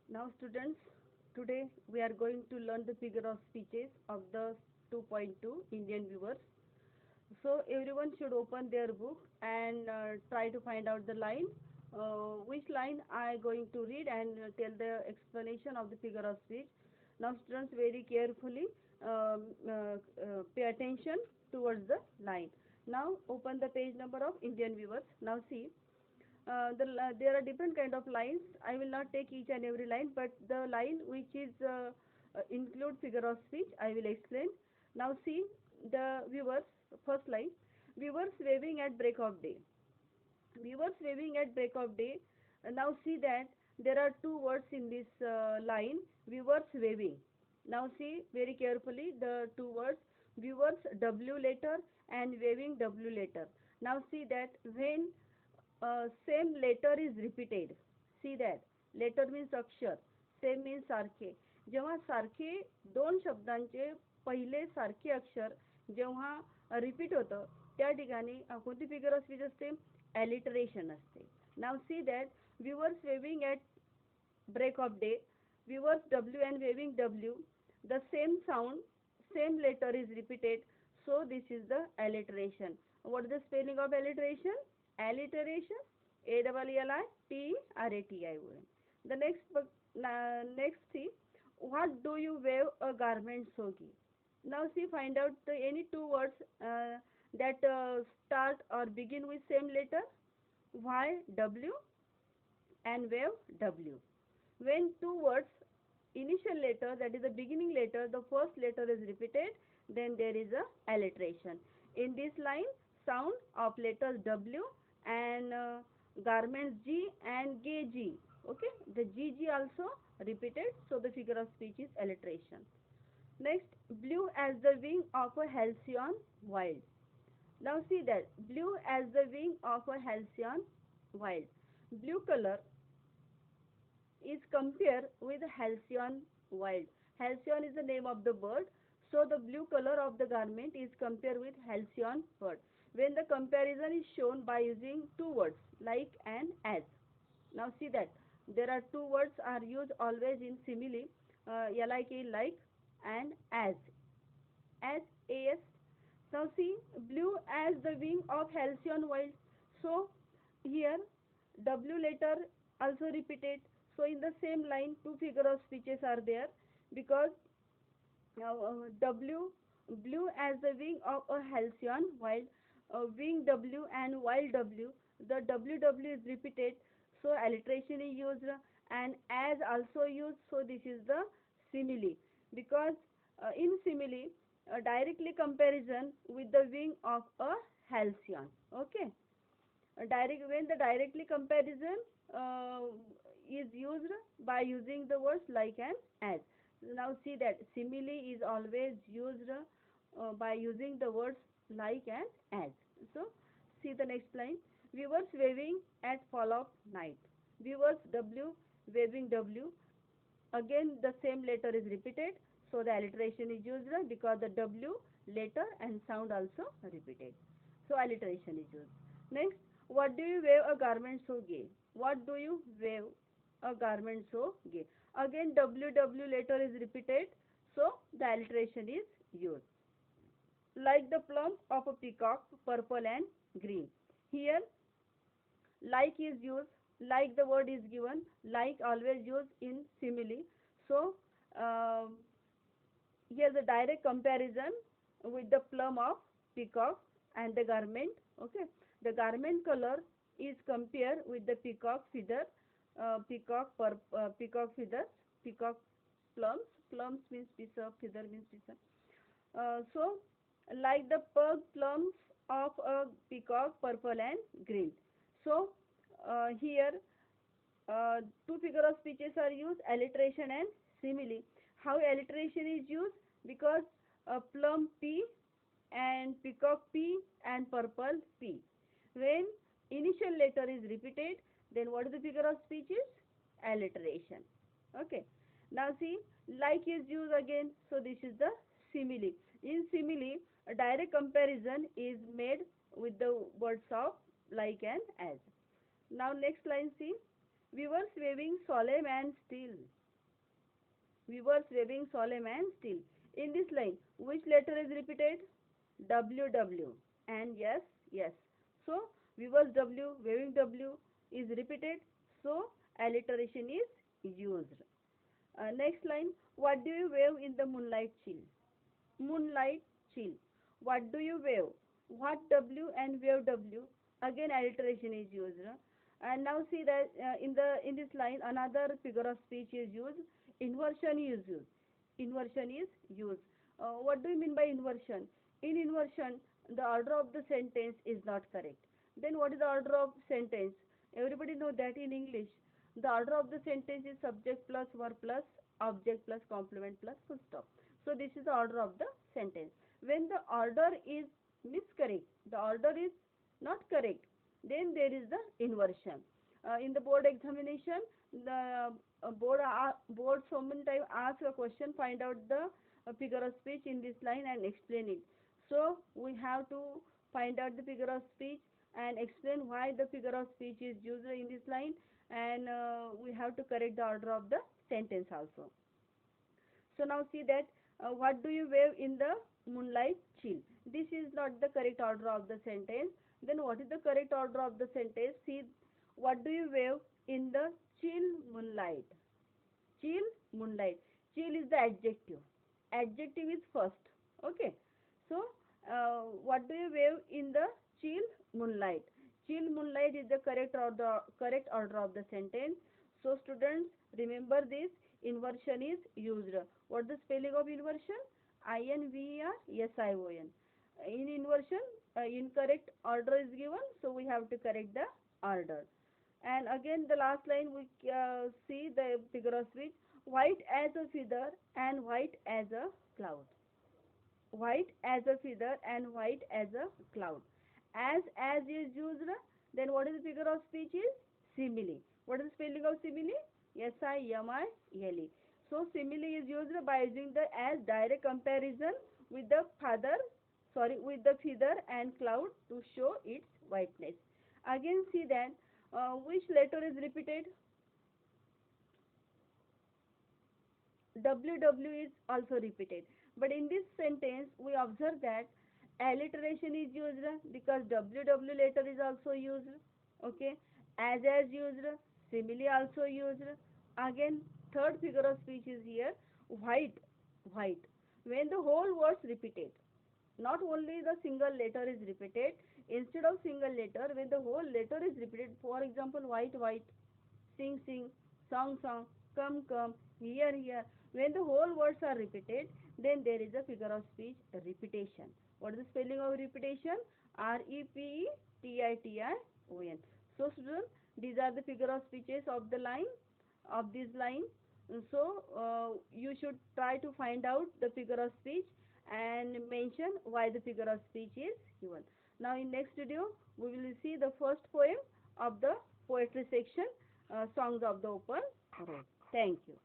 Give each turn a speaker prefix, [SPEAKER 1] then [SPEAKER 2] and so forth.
[SPEAKER 1] Now students, today we are going to learn the figure of speeches of the 2.2 Indian viewers. So everyone should open their book and try to find out the line. Which line I going to read and tell the explanation of the figure of speech. Now students, very carefully pay attention towards the line. Now open the page number of Indian viewers. Now see, there are different kind of lines. I will not take each and every line, but the line which is include figure of speech I will explain. Now see the viewers. First line: viewers waving at break of day. Viewers waving at break of day. Now see that there are two words in this line. Viewers waving. Now see very carefully the two words. Viewers W letter and waving W letter. Now see that when same letter is repeated, see that letter means अक्षर, same means सारखे. जेव्हा सारखे दोन शब्दांचे पहिले सारखे अक्षर जेव्हा रिपीट होतं त्या ठिकाणी कोणती फिगर ऑफ स्पीच असते? ॲलिटरेशन असते. Now see that weavers weaving at break of day, viewers W and waving W, the same sound, same letter is repeated, so this is the alliteration. What is the spelling of alliteration? Alliteration, ALLITERATION. The next see, what do you wave a garment sogi? Now see, find out any two words that start or begin with same letter, Y, W and wave W. When two words initial letter, that is the beginning letter, the first letter is repeated, then there is a alliteration. In this line, sound of letters W and garments G and gay G. Okay, the GG also repeated, so the figure of speech is alliteration. Next, blue as the wing of a halcyon wild. Now see that blue as the wing of a halcyon wild. Blue color is compared with halcyon wild. Halcyon is the name of the bird, so the blue color of the garment is compared with halcyon bird. When the comparison is shown by using two words like and as. Now see that there are two words are used always in simile, like and as as. Now see, blue as the wing of halcyon wild. So here W letter also repeated. So in the same line, two figure of speeches are there, because W, blue as the wing of a halcyon, while wing W and wild W, the W is repeated, so alliteration is used, and as also used, so this is the simile, because in simile, directly comparison with the wing of a halcyon. Okay, when the directly comparison is used by using the words like and as. Now see that simile is always used by using the words like and as. So see the next line. Viewers waving at fall of night. Viewers W waving W. Again the same letter is repeated, so the alliteration is used because the W letter and sound also repeated. So alliteration is used. Next, what do you wave a garment so gay? What do you wave a garment so gay? Again W letter is repeated, so the alliteration is used. Like the plump of a peacock, purple and green. Here like is used, like the word is given, like always used in simile. So here the direct comparison with the plum of peacock and the garment. Okay, the garment color is compared with the peacock feather, peacock feathers, peacock plums means piece of, feather means piece of. So like the pug plums of a peacock, purple and green. So here two figure of speeches are used, alliteration and simile. How alliteration is used? Because plum P and peacock P and purple P. When initial letter is repeated, then what is the figure of speech is? Alliteration. Okay. Now see, like is used again, so this is the simile. In simile, a direct comparison is made with the words of like and as. Now next line, see, Weavers weaving solemn and still. Weavers weaving solemn and still. In this line, which letter is repeated? W, W. And yes, yes. So, weavers W, weaving W is repeated. So, alliteration is used. Next line, what do you wave in the moonlight chill? Moonlight chill. What do you wave? What W and wave W? Again, alliteration is used. And now see that in this line, another figure of speech is used. Inversion is used. Inversion is used. What do you mean by inversion? In inversion, the order of the sentence is not correct. Then what is the order of sentence? Everybody know that in English, the order of the sentence is subject plus verb plus object plus complement plus full stop. So this is the order of the sentence. When the order is miscorrect, the order is not correct, then there is the inversion. In the board examination, the board so many times ask a question, find out the figure of speech in this line and explain it. So we have to find out the figure of speech and explain why the figure of speech is used in this line, and we have to correct the order of the sentence also. So now see that what do you wave in the moonlight chill? This is not the correct order of the sentence. Then what is the correct order of the sentence? See, what do you wave in the chill moonlight? Chill moonlight. Chill is the adjective. Adjective is first. Okay. So what do you wave in the chill moonlight? Chill moonlight is the correct order of the sentence. So students, remember this. Inversion is used. What is the spelling of inversion? Inversion. In inversion, incorrect order is given, so we have to correct the order. And again, the last line we see the figure of speech: white as a feather and white as a cloud. White as a feather and white as a cloud. As is used, then what is the figure of speech is? Simile. What is the spelling of simile? Simile. So simile is used by using the as direct comparison with the with the feather and cloud to show its whiteness. Again see that which letter is repeated? WW is also repeated. But in this sentence, we observe that alliteration is used because WW letter is also used. Okay. As used, simile also used. Again, third figure of speech is here, white, white. When the whole words repeated, not only the single letter is repeated, instead of single letter, when the whole letter is repeated, for example, white, white, sing, sing, song, song, come, come, here, here. When the whole words are repeated, then there is a figure of speech repetition. What is the spelling of repetition? Repetition. So students, these are the figure of speeches of the line, of this line. So you should try to find out the figure of speech and mention why the figure of speech is given. Now in next video, we will see the first poem of the poetry section, Songs of the Open Road. Thank you.